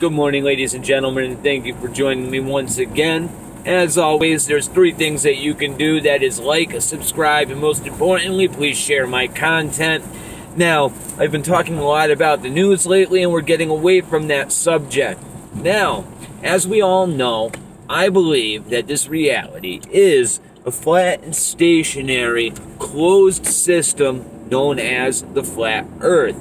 Good morning, ladies and gentlemen, and thank you for joining me once again. As always, there's 3 things that you can do. That is like, subscribe, and most importantly, please share my content. Now, I've been talking a lot about the news lately, and we're getting away from that subject. Now, as we all know, I believe that this reality is a flat and stationary, closed system known as the flat Earth.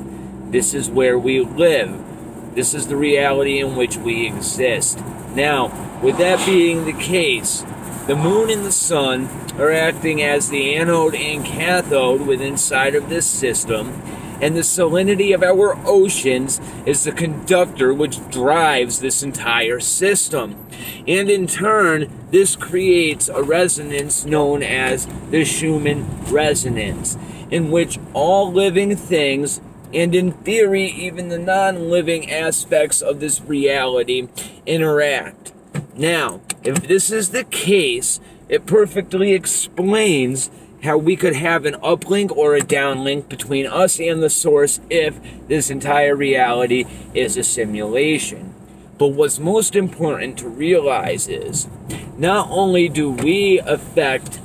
This is where we live. This is the reality in which we exist. Now, with that being the case, the moon and the sun are acting as the anode and cathode within inside of this system, and the salinity of our oceans is the conductor which drives this entire system. And in turn, this creates a resonance known as the Schumann resonance, in which all living things, and in theory, even the non-living aspects of this reality, interact. Now, if this is the case, it perfectly explains how we could have an uplink or a downlink between us and the source if this entire reality is a simulation. But what's most important to realize is, not only do we affect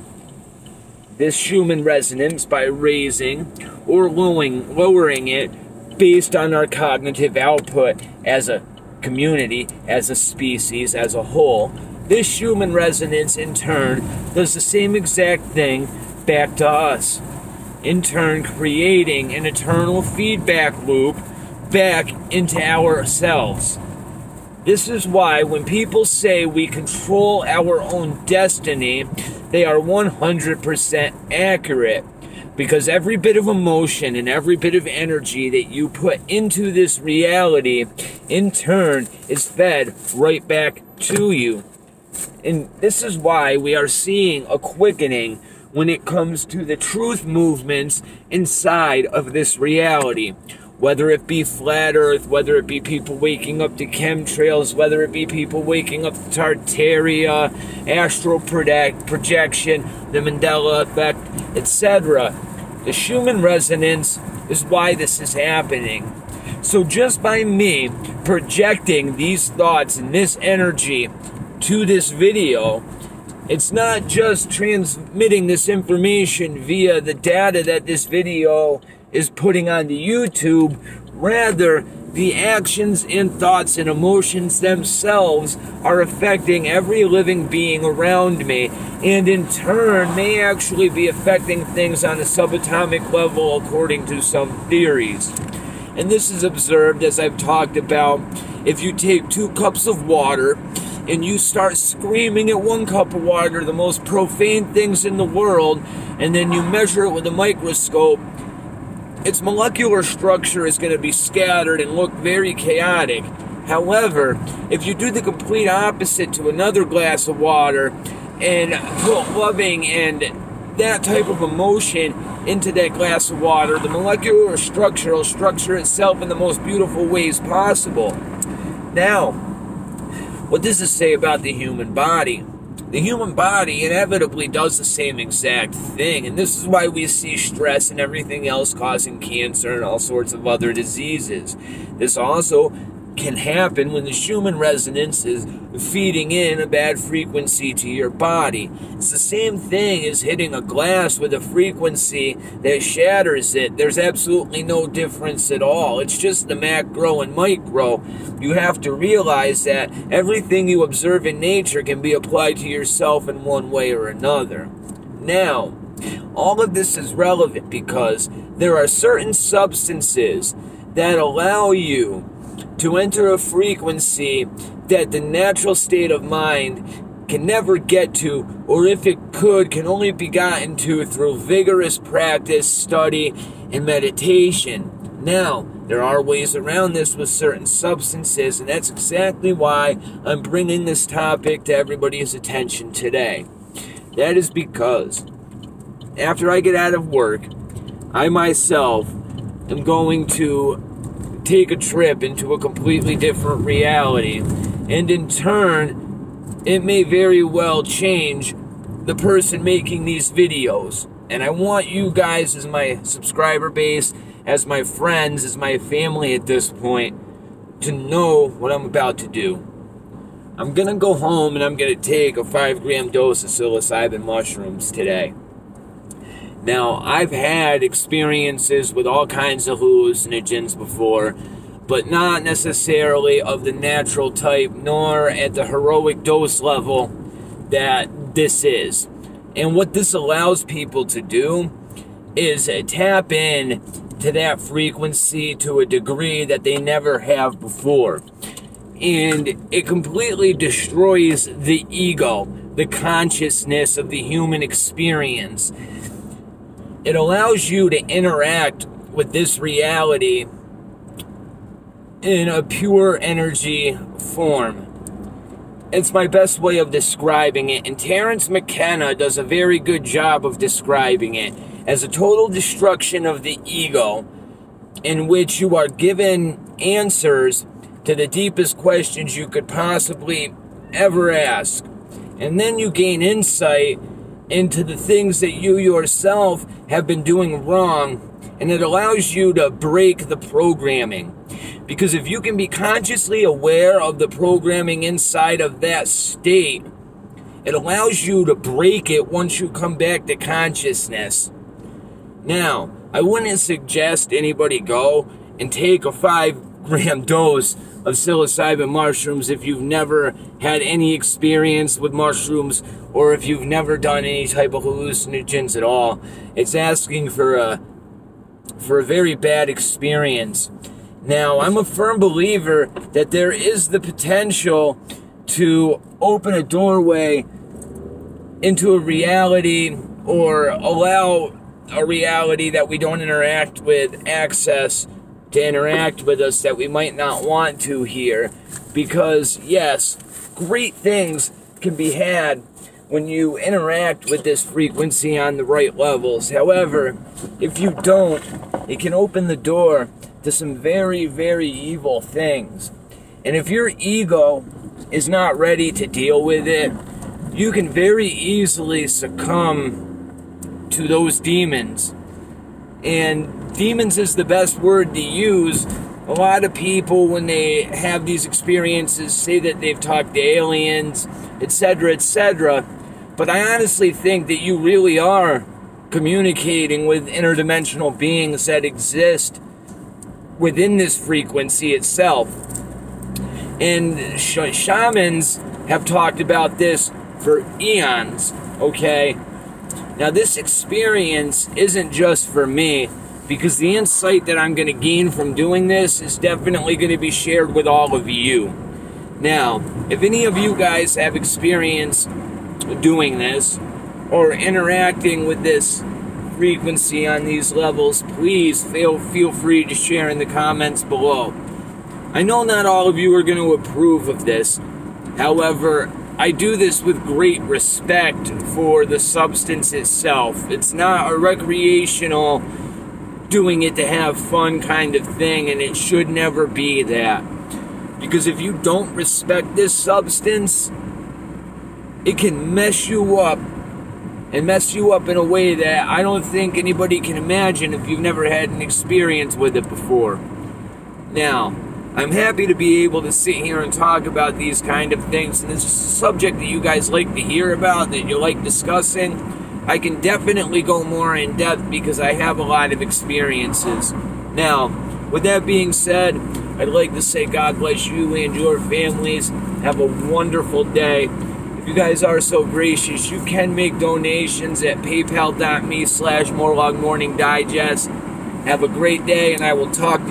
this Schumann resonance by raising or lowering it based on our cognitive output as a community, as a species, as a whole, this Schumann resonance in turn does the same exact thing back to us, in turn creating an eternal feedback loop back into ourselves. This is why when people say we control our own destiny, they are 100% accurate, because every bit of emotion and every bit of energy that you put into this reality, in turn, is fed right back to you. And this is why we are seeing a quickening when it comes to the truth movements inside of this reality. Whether it be flat Earth, whether it be people waking up to chemtrails, whether it be people waking up to Tartaria, astral projection, the Mandela effect, etc. The Schumann resonance is why this is happening. So just by me projecting these thoughts and this energy to this video, it's not just transmitting this information via the data that this video is putting onto YouTube. Rather, the actions and thoughts and emotions themselves are affecting every living being around me, and in turn may actually be affecting things on a subatomic level according to some theories. And this is observed, as I've talked about, if you take 2 cups of water and you start screaming at 1 cup of water the most profane things in the world, and then you measure it with a microscope, its molecular structure is going to be scattered and look very chaotic. However, if you do the complete opposite to another glass of water and put loving and that type of emotion into that glass of water, the molecular structure will structure itself in the most beautiful ways possible. Now, what does this say about the human body? The human body inevitably does the same exact thing, and this is why we see stress and everything else causing cancer and all sorts of other diseases. This also can happen when the Schumann resonance is feeding in a bad frequency to your body. It's the same thing as hitting a glass with a frequency that shatters it. There's absolutely no difference at all. It's just the macro and micro. You have to realize that everything you observe in nature can be applied to yourself in one way or another. Now, all of this is relevant because there are certain substances that allow you to enter a frequency that the natural state of mind can never get to, or if it could, can only be gotten to through vigorous practice, study, and meditation. Now, there are ways around this with certain substances, and that's exactly why I'm bringing this topic to everybody's attention today. That is because after I get out of work, I myself am going to take a trip into a completely different reality, and in turn, it may very well change the person making these videos. And I want you guys, as my subscriber base, as my friends, as my family at this point, to know what I'm about to do. I'm going to go home and I'm going to take a 5-gram dose of psilocybin mushrooms today. Now, I've had experiences with all kinds of hallucinogens before, but not necessarily of the natural type, nor at the heroic dose level that this is. And what this allows people to do is tap in to that frequency to a degree that they never have before. And it completely destroys the ego, the consciousness of the human experience. It allows you to interact with this reality in a pure energy form. It's my best way of describing it, and Terence McKenna does a very good job of describing it as a total destruction of the ego, in which you are given answers to the deepest questions you could possibly ever ask. And then you gain insight into the things that you yourself have been doing wrong, and it allows you to break the programming. Because if you can be consciously aware of the programming inside of that state, it allows you to break it once you come back to consciousness. Now, I wouldn't suggest anybody go and take a 5-gram dose of psilocybin mushrooms if you've never had any experience with mushrooms, or if you've never done any type of hallucinogens at all. It's asking for a very bad experience. Now, I'm a firm believer that there is the potential to open a doorway into a reality, or allow a reality that we don't interact with access to interact with us that we might not want to here. Because, yes, great things can be had when you interact with this frequency on the right levels. However, if you don't, it can open the door to some very, very evil things. And if your ego is not ready to deal with it, you can very easily succumb to those demons. And demons is the best word to use. A lot of people, when they have these experiences, say that they've talked to aliens, etc., etc. But I honestly think that you really are communicating with interdimensional beings that exist within this frequency itself. And shamans have talked about this for eons, okay? Now, this experience isn't just for me, because the insight that I'm going to gain from doing this is definitely going to be shared with all of you. Now, if any of you guys have experience doing this, or interacting with this frequency on these levels, please feel free to share in the comments below. I know not all of you are going to approve of this. However, I do this with great respect for the substance itself. It's not a recreational, doing it to have fun kind of thing, and it should never be that. Because if you don't respect this substance, it can mess you up, and mess you up in a way that I don't think anybody can imagine if you've never had an experience with it before. Now, I'm happy to be able to sit here and talk about these kind of things, and this is a subject that you guys like to hear about, that you like discussing. I can definitely go more in depth because I have a lot of experiences. Now, with that being said, I'd like to say God bless you and your families. Have a wonderful day. If you guys are so gracious, you can make donations at paypal.me/MorlogMorningDigest. Have a great day, and I will talk to you.